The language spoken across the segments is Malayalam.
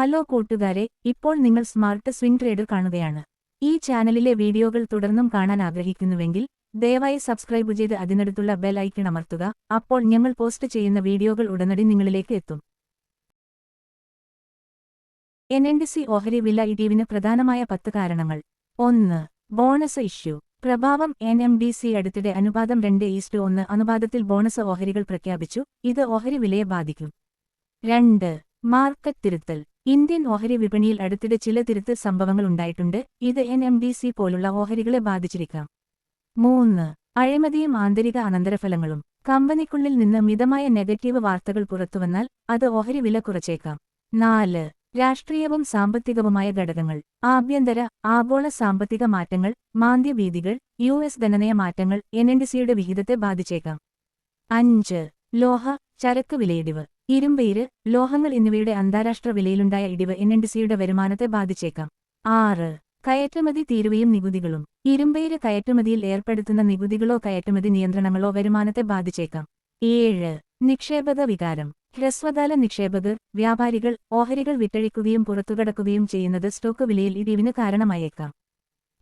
ഹലോ കൂട്ടുകാരെ, ഇപ്പോൾ നിങ്ങൾ സ്മാർട്ട് സ്വിംഗ് ട്രേഡർ കാണുകയാണ്. ഈ ചാനലിലെ വീഡിയോകൾ തുടർന്നും കാണാൻ ആഗ്രഹിക്കുന്നുവെങ്കിൽ ദയവായി സബ്സ്ക്രൈബ് ചെയ്ത് അതിനടുത്തുള്ള ബെൽ ഐക്കൺ അമർത്തുക. അപ്പോൾ ഞങ്ങൾ പോസ്റ്റ് ചെയ്യുന്ന വീഡിയോകൾ ഉടനടി നിങ്ങളിലേക്ക് എത്തും. എൻഎൻഡിസി ഓഹരി വില ഇടിവിന് പ്രധാനമായ 10 കാരണങ്ങൾ. 1. Bonus issue. പ്രഭാവം. എൻഎംഡിസി അടുത്തിടെ അനുപാതം 2:1 അനുപാതത്തിൽ ബോണസ് ഓഹരികൾ പ്രഖ്യാപിച്ചു. ഇത് ഓഹരി വിലയെ ബാധിക്കും. 2. മാർക്കറ്റ് തിരുത്തൽ. ഇന്ത്യൻ ഓഹരി വിപണിയിൽ അടുത്തിടെ ചില തിരുത്തൽ സംഭവങ്ങൾ ഉണ്ടായിട്ടുണ്ട്. ഇത് എൻഎംഡിസി പോലുള്ള ഓഹരികളെ ബാധിച്ചിരിക്കാം. 3. അഴിമതിയും ആന്തരിക അനന്തരഫലങ്ങളും. കമ്പനിക്കുള്ളിൽ നിന്ന് മിതമായ നെഗറ്റീവ് വാർത്തകൾ പുറത്തുവന്നാൽ അത് ഓഹരി വില കുറച്ചേക്കാം. 4. രാഷ്ട്രീയവും സാമ്പത്തികവുമായ ഘടകങ്ങൾ. ആഭ്യന്തര, ആഗോള സാമ്പത്തിക മാറ്റങ്ങൾ, മാന്ദ്യഭീതികൾ, യുഎസ് ധനനയ മാറ്റങ്ങൾ എൻഎൻഡിസിയുടെ വിഹിതത്തെ ബാധിച്ചേക്കാം. 5. ലോഹ, ചരക്ക് വിലയിടിവ്. ഇരുമ്പയിര്, ലോഹങ്ങൾ എന്നിവയുടെ അന്താരാഷ്ട്ര വിലയിലുണ്ടായ ഇടിവ് എൻഎൻഡിസിയുടെ വരുമാനത്തെ ബാധിച്ചേക്കാം. 6. കയറ്റുമതി തീരുവയും നികുതികളും. ഇരുമ്പയിര് കയറ്റുമതിയിൽ ഏർപ്പെടുത്തുന്ന നികുതികളോ കയറ്റുമതി നിയന്ത്രണങ്ങളോ വരുമാനത്തെ ബാധിച്ചേക്കാം. 7. നിക്ഷേപക വികാരം. ഹ്രസ്വകാല നിക്ഷേപകർ, വ്യാപാരികൾ ഓഹരികൾ വിറ്റഴിക്കുകയും പുറത്തുകടക്കുകയും ചെയ്യുന്നത് സ്റ്റോക്ക് വിലയിൽ ഇടിവിന് കാരണമായേക്കാം.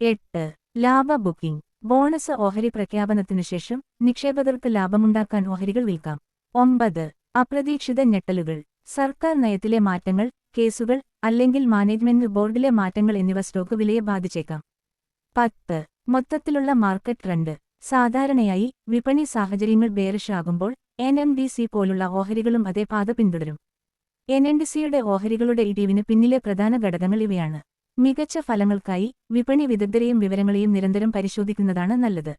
8. ലാഭ ബുക്കിംഗ്. ബോണസ് ഓഹരി പ്രഖ്യാപനത്തിനുശേഷം നിക്ഷേപകർക്ക് ലാഭമുണ്ടാക്കാൻ ഓഹരികൾ വിൽക്കാം. 9. അപ്രതീക്ഷിത ഞെട്ടലുകൾ. സർക്കാർ നയത്തിലെ മാറ്റങ്ങൾ, കേസുകൾ, അല്ലെങ്കിൽ മാനേജ്മെന്റ് ബോർഡിലെ മാറ്റങ്ങൾ എന്നിവ സ്റ്റോക്ക് വിലയെ ബാധിച്ചേക്കാം. 10. മൊത്തത്തിലുള്ള മാർക്കറ്റ് ട്രെൻഡ്. സാധാരണയായി വിപണി സാഹചര്യങ്ങൾ ബെയറിഷ് ആകുമ്പോൾ എൻഎംഡിസി പോലുള്ള ഓഹരികളും അതേ പാത പിന്തുടരും. എൻഎൻഡിസിയുടെ ഓഹരികളുടെ ഇടിവിന് പിന്നിലെ പ്രധാന ഘടകങ്ങൾ ഇവയാണ്. മികച്ച ഫലങ്ങൾക്കായി വിപണി വിദഗ്ധരെയും വിവരങ്ങളെയും നിരന്തരം പരിശോധിക്കുന്നതാണ് നല്ലത്.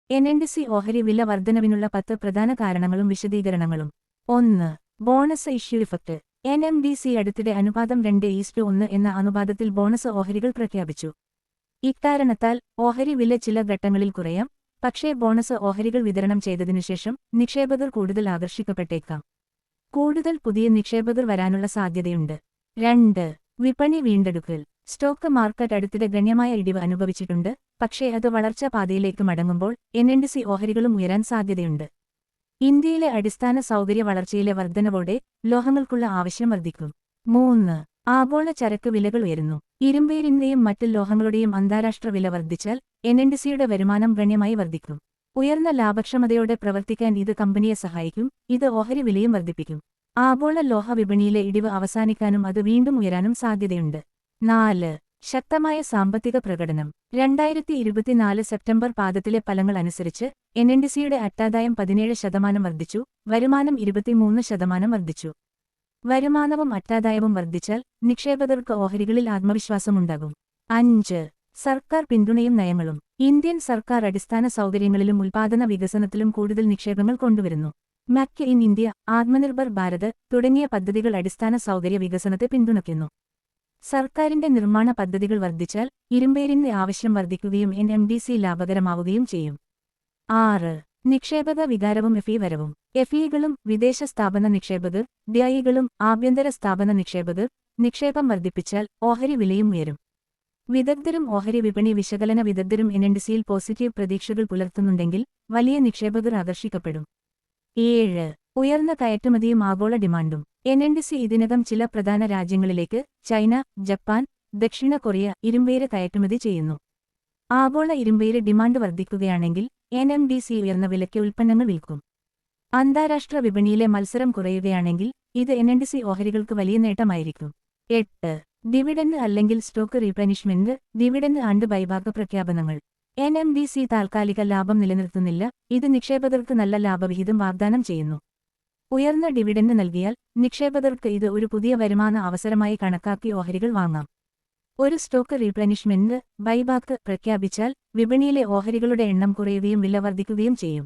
എൻഎൻഡിസി ഓഹരി വില വർധനവിനുള്ള 10 പ്രധാന കാരണങ്ങളും വിശദീകരണങ്ങളും. 1. Bonus issue effect. എൻഎംഡിസി അടുത്തിടെ അനുപാതം 2:1 എന്ന അനുപാതത്തിൽ ബോണസ് ഓഹരികൾ പ്രഖ്യാപിച്ചു. ഇക്കാരണത്താൽ ഓഹരി വില ചില ഘട്ടങ്ങളിൽ കുറയാം. പക്ഷേ ബോണസ് ഓഹരികൾ വിതരണം ചെയ്തതിനുശേഷം നിക്ഷേപകർ കൂടുതൽ ആകർഷിക്കപ്പെട്ടേക്കാം. കൂടുതൽ പുതിയ നിക്ഷേപകർ വരാനുള്ള സാധ്യതയുണ്ട്. 2. വിപണി വീണ്ടെടുക്കൽ. സ്റ്റോക്ക് മാർക്കറ്റ് അടുത്തിടെ ഗണ്യമായ ഇടിവ് അനുഭവിച്ചിട്ടുണ്ട്. പക്ഷേ അത് വളർച്ചാ പാതയിലേക്ക് മടങ്ങുമ്പോൾ എൻഎൻഡിസി ഓഹരികളും ഉയരാൻ സാധ്യതയുണ്ട്. ഇന്ത്യയിലെ അടിസ്ഥാന സൗകര്യ വളർച്ചയിലെ വർധനവോടെ ലോഹങ്ങൾക്കുള്ള ആവശ്യം വർദ്ധിക്കും. 3. ആഗോള ചരക്ക് വിലകൾ ഉയരുന്നു. ഇരുമ്പയിരിന്റെയും മറ്റ് ലോഹങ്ങളുടെയും അന്താരാഷ്ട്ര വില വർദ്ധിച്ചാൽ എൻഎൻഡിസിയുടെ വരുമാനം ഗണ്യമായി വർദ്ധിക്കും. ഉയർന്ന ലാഭക്ഷമതയോടെ പ്രവർത്തിക്കാൻ ഇത് കമ്പനിയെ സഹായിക്കും. ഇത് ഓഹരി വിലയും വർദ്ധിപ്പിക്കും. ആഗോള ലോഹ വിപണിയിലെ ഇടിവ് അവസാനിക്കാനും അത് വീണ്ടും ഉയരാനും സാധ്യതയുണ്ട്. 4. ശക്തമായ സാമ്പത്തിക പ്രകടനം. 2024 സെപ്റ്റംബർ പാദത്തിലെ ഫലങ്ങൾ അനുസരിച്ച് എൻഎൻഡിസിയുടെ അറ്റാദായം 17% വർദ്ധിച്ചു, വരുമാനം 23% വർദ്ധിച്ചു. വരുമാനവും അറ്റാദായവും വർദ്ധിച്ചാൽ നിക്ഷേപകർക്ക് ഓഹരികളിൽ ആത്മവിശ്വാസമുണ്ടാകും. 5. സർക്കാർ പിന്തുണയും നയങ്ങളും. ഇന്ത്യൻ സർക്കാർ അടിസ്ഥാന സൗകര്യങ്ങളിലും ഉൽപാദന വികസനത്തിലും കൂടുതൽ നിക്ഷേപങ്ങൾ കൊണ്ടുവരുന്നു. Make in India, Atmanirbhar Bharat തുടങ്ങിയ പദ്ധതികൾ അടിസ്ഥാന സൗകര്യ വികസനത്തെ പിന്തുണയ്ക്കുന്നു. സർക്കാരിന്റെ നിർമ്മാണ പദ്ധതികൾ വർദ്ധിച്ചാൽ ഇരുമ്പയിരിന്റെ ആവശ്യം വർദ്ധിക്കുകയും എൻഎംഡിസി ലാഭകരമാവുകയും ചെയ്യും. 6. നിക്ഷേപക വികാരവും എഫ്ഇ വരവും. എഫ്ഇകളും വിദേശ സ്ഥാപന നിക്ഷേപകർ, ഡിഐകളും ആഭ്യന്തര സ്ഥാപന നിക്ഷേപകർ നിക്ഷേപം വർദ്ധിപ്പിച്ചാൽ ഓഹരി വിലയും ഉയരും. വിദഗ്ധരും ഓഹരി വിപണി വിശകലന വിദഗ്ധരും എൻഎൻഡിസിയിൽ പോസിറ്റീവ് പ്രതീക്ഷകൾ പുലർത്തുന്നുണ്ടെങ്കിൽ വലിയ നിക്ഷേപകർ ആകർഷിക്കപ്പെടും. 7. ഉയർന്ന കയറ്റുമതിയും ആഗോള ഡിമാൻഡും. എൻഎൻഡിസി ഇതിനകം ചില പ്രധാന രാജ്യങ്ങളിലേക്ക് ചൈന, ജപ്പാൻ, ദക്ഷിണ കൊറിയ ഇരുമ്പയിര് കയറ്റുമതി ചെയ്യുന്നു. ആഗോള ഇരുമ്പയിര് ഡിമാൻഡ് വർദ്ധിക്കുകയാണെങ്കിൽ എൻഎംഡിസി ഉയർന്ന വിലയ്ക്ക് ഉൽപ്പന്നങ്ങൾ വിൽക്കും. അന്താരാഷ്ട്ര വിപണിയിലെ മത്സരം കുറയുകയാണെങ്കിൽ ഇത് എൻഎൻഡിസി ഓഹരികൾക്ക് വലിയ നേട്ടമായിരിക്കും. 8. ഡിവിഡന്റ് അല്ലെങ്കിൽ സ്റ്റോക്ക് റീപ്ലനിഷ്മെന്റ്. ഡിവിഡന്റ് ആൻഡ് ബൈബാക്ക് പ്രഖ്യാപനങ്ങൾ. എൻഎംഡിസി താൽക്കാലിക ലാഭം നിലനിർത്തുന്നില്ല. ഇത് നിക്ഷേപകർക്ക് നല്ല ലാഭവിഹിതം വാഗ്ദാനം ചെയ്യുന്നു. ഉയർന്ന ഡിവിഡന്റ് നൽകിയാൽ നിക്ഷേപകർക്ക് ഇത് ഒരു പുതിയ വരുമാന അവസരമായി കണക്കാക്കി ഓഹരികൾ വാങ്ങാം. ഒരു സ്റ്റോക്ക് റീപ്ലനിഷ്മെന്റ്, ബൈബാക്ക് പ്രഖ്യാപിച്ചാൽ വിപണിയിലെ ഓഹരികളുടെ എണ്ണം കുറയുകയും വില വർദ്ധിക്കുകയും ചെയ്യും.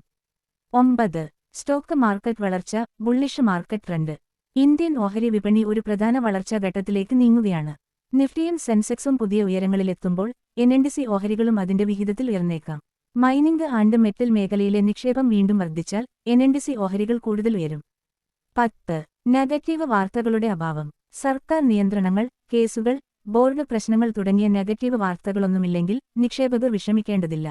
9. സ്റ്റോക്ക് മാർക്കറ്റ് വളർച്ച. Bullish market trend. ഇന്ത്യൻ ഓഹരി വിപണി ഒരു പ്രധാന വളർച്ചാ ഘട്ടത്തിലേക്ക് നീങ്ങുകയാണ്. നിഫ്റ്റിയും സെൻസെക്സും പുതിയ ഉയരങ്ങളിലെത്തുമ്പോൾ എൻഎൻഡിസി ഓഹരികളും അതിന്റെ വിഹിതത്തിൽ ഉയർന്നേക്കാം. മൈനിംഗ് ആൻഡ് മെറ്റൽ മേഖലയിലെ നിക്ഷേപം വീണ്ടും വർദ്ധിച്ചാൽ എൻഎൻഡിസി ഓഹരികൾ കൂടുതൽ ഉയരും. 10. നെഗറ്റീവ് വാർത്തകളുടെ അഭാവം. സർക്കാർ നിയന്ത്രണങ്ങൾ, കേസുകൾ, ബോർഡ് പ്രശ്നങ്ങൾ തുടങ്ങിയ നെഗറ്റീവ് വാർത്തകളൊന്നുമില്ലെങ്കിൽ നിക്ഷേപകർ വിഷമിക്കേണ്ടതില്ല.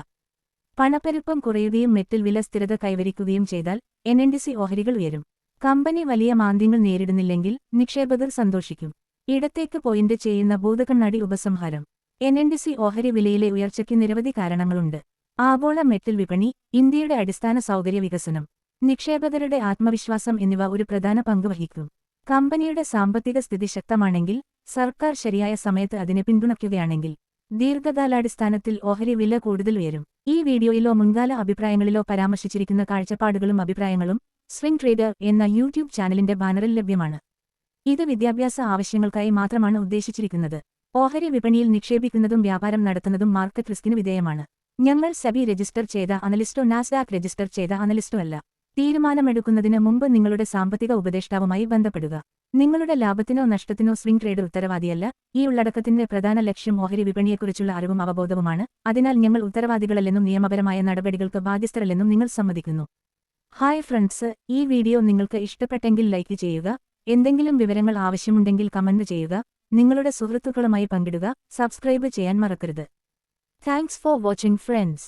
പണപ്പെരുപ്പം കുറയുകയും മെറ്റൽ വില സ്ഥിരത കൈവരിക്കുകയും ചെയ്താൽ എൻഎൻഡിസി ഓഹരികൾ ഉയരും. കമ്പനി വലിയ മാന്ദ്യങ്ങൾ നേരിടുന്നില്ലെങ്കിൽ നിക്ഷേപകർ സന്തോഷിക്കും. ഇടത്തേക്ക് പോയിന്റ് ചെയ്യുന്ന ഭൂതകണ്ണാടി ഉപസംഹാരം. NNDC ഓഹരി വിലയിലെ ഉയർച്ചയ്ക്ക് നിരവധി കാരണങ്ങളുണ്ട്. ആഗോള മെറ്റൽ വിപണി, ഇന്ത്യയുടെ അടിസ്ഥാന സൗകര്യ വികസനം, നിക്ഷേപകരുടെ ആത്മവിശ്വാസം എന്നിവ ഒരു പ്രധാന പങ്ക് വഹിക്കും. കമ്പനിയുടെ സാമ്പത്തിക സ്ഥിതി ശക്തമാണെങ്കിൽ, സർക്കാർ ശരിയായ സമയത്ത് അതിനെ പിന്തുണയ്ക്കുകയാണെങ്കിൽ ദീർഘകാലാടിസ്ഥാനത്തിൽ ഓഹരി വില കൂടുതൽ ഉയരും. ഈ വീഡിയോയിലോ മുൻകാല അഭിപ്രായങ്ങളിലോ പരാമർശിച്ചിരിക്കുന്ന കാഴ്ചപ്പാടുകളും അഭിപ്രായങ്ങളും സ്വിംഗ് ട്രേഡർ എന്ന യൂട്യൂബ് ചാനലിന്റെ ബാനറിൽ ലഭ്യമാണ്. ഇത് വിദ്യാഭ്യാസ ആവശ്യങ്ങൾക്കായി മാത്രമാണ് ഉദ്ദേശിച്ചിരിക്കുന്നത്. ഓഹരി വിപണിയിൽ നിക്ഷേപിക്കുന്നതും വ്യാപാരം നടത്തുന്നതും മാർക്കറ്റ് റിസ്കിന് വിധേയമാണ്. ഞങ്ങൾ സെബി രജിസ്റ്റർ ചെയ്ത അനലിസ്റ്റോ നാസ്ഡാക്ക് രജിസ്റ്റർ ചെയ്ത അനലിസ്റ്റോ അല്ല. തീരുമാനമെടുക്കുന്നതിന് മുമ്പ് നിങ്ങളുടെ സാമ്പത്തിക ഉപദേഷ്ടാവുമായി ബന്ധപ്പെടുക. നിങ്ങളുടെ ലാഭത്തിനോ നഷ്ടത്തിനോ സ്വിംഗ് ട്രേഡർ ഉത്തരവാദിയല്ല. ഈ ഉള്ളടക്കത്തിന്റെ പ്രധാന ലക്ഷ്യം ഓഹരി വിപണിയെക്കുറിച്ചുള്ള അറിവും അവബോധവുമാണ്. അതിനാൽ ഞങ്ങൾ ഉത്തരവാദികളല്ലെന്നും നിയമപരമായ നടപടികൾക്ക് ബാധ്യസ്ഥരല്ലെന്നും നിങ്ങൾ സമ്മതിക്കുന്നു. ഹായ് ഫ്രണ്ട്സ്, ഈ വീഡിയോ നിങ്ങൾക്ക് ഇഷ്ടപ്പെട്ടെങ്കിൽ ലൈക്ക് ചെയ്യുക. എന്തെങ്കിലും വിവരങ്ങൾ ആവശ്യമുണ്ടെങ്കിൽ കമന്റ് ചെയ്യുക. നിങ്ങളുടെ സുഹൃത്തുക്കളുമായി പങ്കിടുക. സബ്സ്ക്രൈബ് ചെയ്യാൻ മറക്കരുത്. Thanks for watching friends.